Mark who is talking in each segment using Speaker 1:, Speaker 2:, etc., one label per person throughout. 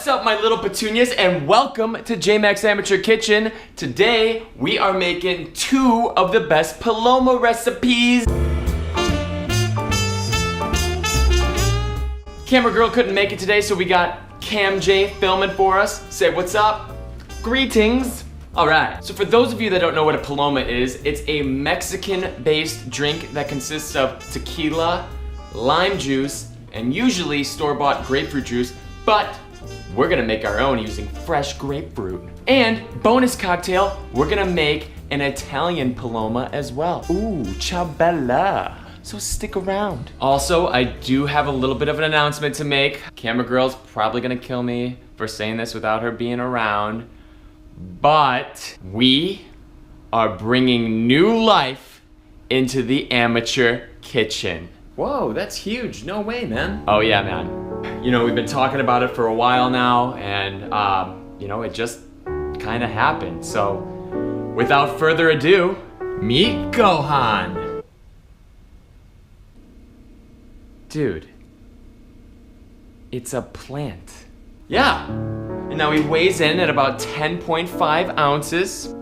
Speaker 1: What's up, my little petunias, and welcome to J-Max Amateur Kitchen. Today, we are making 2 of the best Paloma recipes. Camera girl couldn't make it today, so we got Cam J filming for us. Say what's up. Greetings. All right, so for those of you that don't know what a Paloma is, it's a Mexican-based drink that consists of tequila, lime juice, and usually store-bought grapefruit juice, but we're gonna make our own using fresh grapefruit. And bonus cocktail, we're gonna make an Italian Paloma as well. Ooh, ciao bella. So stick around. Also, I do have a little bit of an announcement to make. Camera girl's probably gonna kill me for saying this without her being around, but we are bringing new life into the amateur kitchen. Whoa, that's huge. No way, man. Oh yeah, man. You know, we've been talking about it for a while now, and you know, it just kind of happened. So, without further ado, meet Gohan. Dude, it's a plant. Yeah, and now he weighs in at about 10.5 ounces.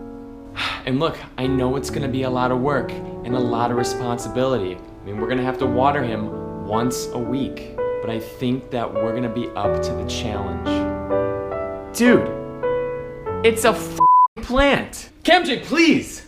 Speaker 1: And look, I know it's gonna be a lot of work and a lot of responsibility. I mean, we're gonna have to water him once a week, but I think that we're gonna be up to the challenge. Dude, it's a plant. Camj, please!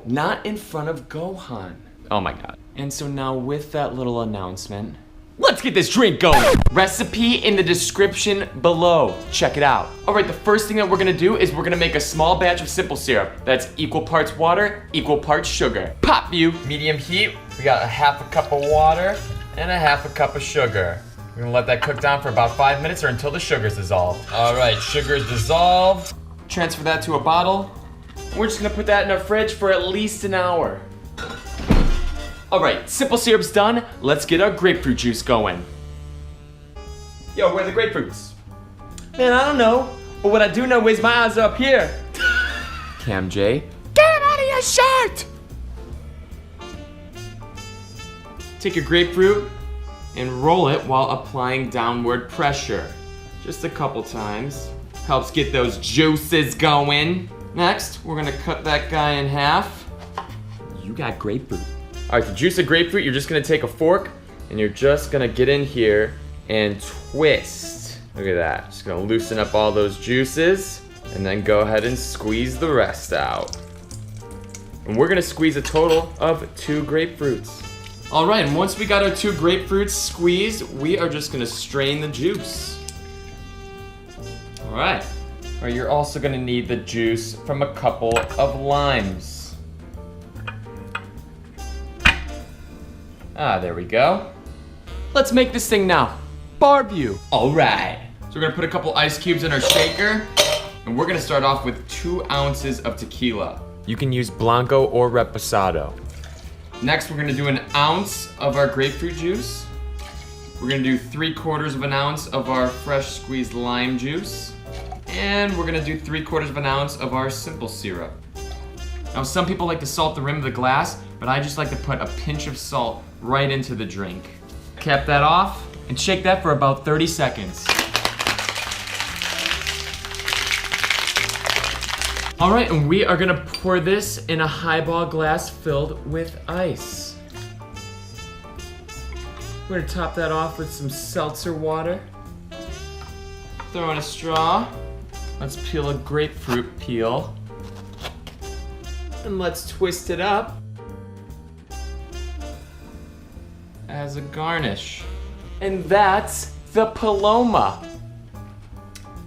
Speaker 1: Not in front of Gohan. Oh my God. And so now with that little announcement, let's get this drink going. Recipe in the description below. Check it out. All right, the first thing that we're gonna do is we're gonna make a small batch of simple syrup. That's equal parts water, equal parts sugar. Pop you. Medium heat. We got a half a cup of water and a half a cup of sugar. We're gonna let that cook down for about 5 minutes or until the sugar's dissolved. All right, sugar is dissolved. Transfer that to a bottle. We're just gonna put that in our fridge for at least an hour. All right, simple syrup's done. Let's get our grapefruit juice going. Yo, where are the grapefruits? Man, I don't know. But what I do know is my eyes are up here. Cam J, get him out of your shirt! Take your grapefruit and roll it while applying downward pressure. Just a couple times. Helps get those juices going. Next, we're gonna cut that guy in half. You got grapefruit. All right, the juice of grapefruit, you're just gonna take a fork and you're just gonna get in here and twist. Look at that, just gonna loosen up all those juices and then go ahead and squeeze the rest out. And we're gonna squeeze a total of 2 grapefruits. All right, and once we got our 2 grapefruits squeezed, we are just gonna strain the juice. All right, you're also gonna need the juice from a couple of limes. Ah, there we go. Let's make this thing now. Barbecue. All right. So we're gonna put a couple ice cubes in our shaker, and we're gonna start off with 2 ounces of tequila. You can use Blanco or Reposado. Next, we're gonna do an ounce of our grapefruit juice. We're gonna do 3/4 of an ounce of our fresh squeezed lime juice. And we're gonna do 3/4 of an ounce of our simple syrup. Now, some people like to salt the rim of the glass, but I just like to put a pinch of salt right into the drink. Cap that off and shake that for about 30 seconds. All right, and we are gonna pour this in a highball glass filled with ice. We're gonna top that off with some seltzer water. Throw in a straw. Let's peel a grapefruit peel. And let's twist it up as a garnish. And that's the Paloma.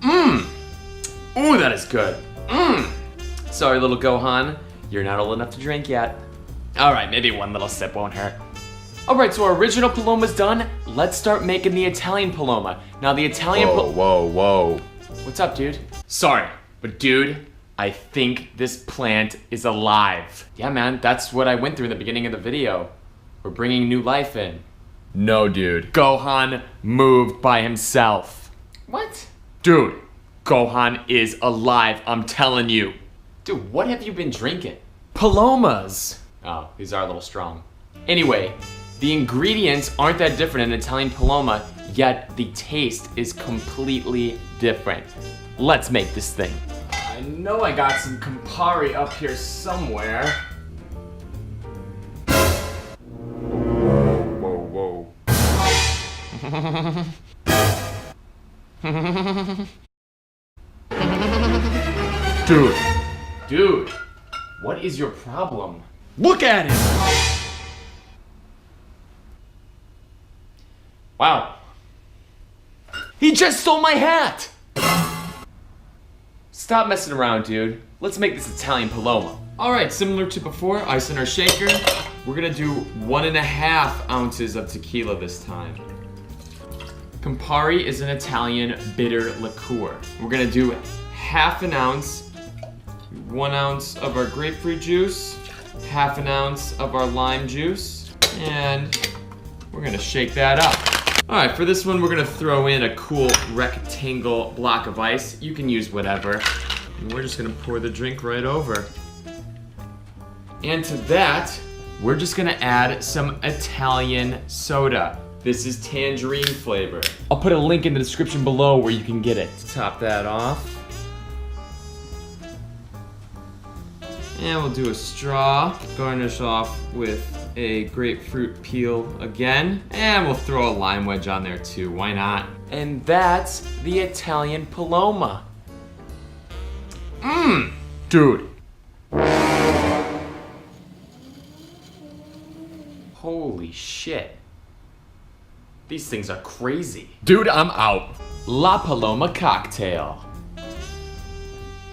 Speaker 1: Mmm. Ooh, that is good. Mmm. Sorry, little Gohan, you're not old enough to drink yet. All right, maybe one little sip won't hurt. All right, so our original Paloma's done. Let's start making the Italian Paloma. Now the Italian Whoa. What's up, dude? Sorry, but dude, I think this plant is alive. Yeah, man, that's what I went through in the beginning of the video. We're bringing new life in. No, dude. Gohan moved by himself. What? Dude, Gohan is alive, I'm telling you. Dude, what have you been drinking? Palomas. Oh, these are a little strong. Anyway, the ingredients aren't that different in Italian Paloma. yet the taste is completely different. Let's make this thing. I know I got some Campari up here somewhere. Whoa, Dude, what is your problem?
Speaker 2: Look at it!
Speaker 1: Wow. He just stole my hat! Stop messing around, dude. Let's make this Italian Paloma. All right, similar to before, ice in our shaker. We're gonna do 1.5 ounces of tequila this time. Campari is an Italian bitter liqueur. We're gonna do 1/2 ounce, 1 ounce of our grapefruit juice, 1/2 ounce of our lime juice, and we're gonna shake that up. All right, for this one, we're gonna throw in a cool rectangle block of ice. You can use whatever. And we're just gonna pour the drink right over. And to that, we're just gonna add some Italian soda. This is tangerine flavor. I'll put a link in the description below where you can get it. Top that off. And we'll do a straw. Garnish off with a grapefruit peel again. And we'll throw a lime wedge on there too, why not? And that's the Italian Paloma. Dude. Holy shit. These things are crazy.
Speaker 2: Dude, I'm out.
Speaker 1: La Paloma cocktail.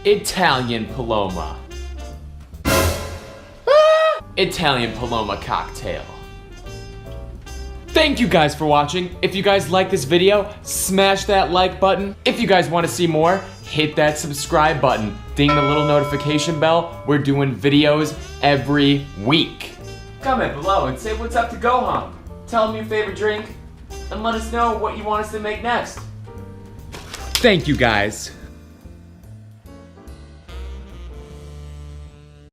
Speaker 1: Italian Paloma. Italian Paloma cocktail. Thank you guys for watching. If you guys like this video, smash that like button. If you guys want to see more, hit that subscribe button. Ding the little notification bell. We're doing videos every week. Comment below and say what's up to Gohan. Tell them your favorite drink and let us know what you want us to make next. Thank you guys.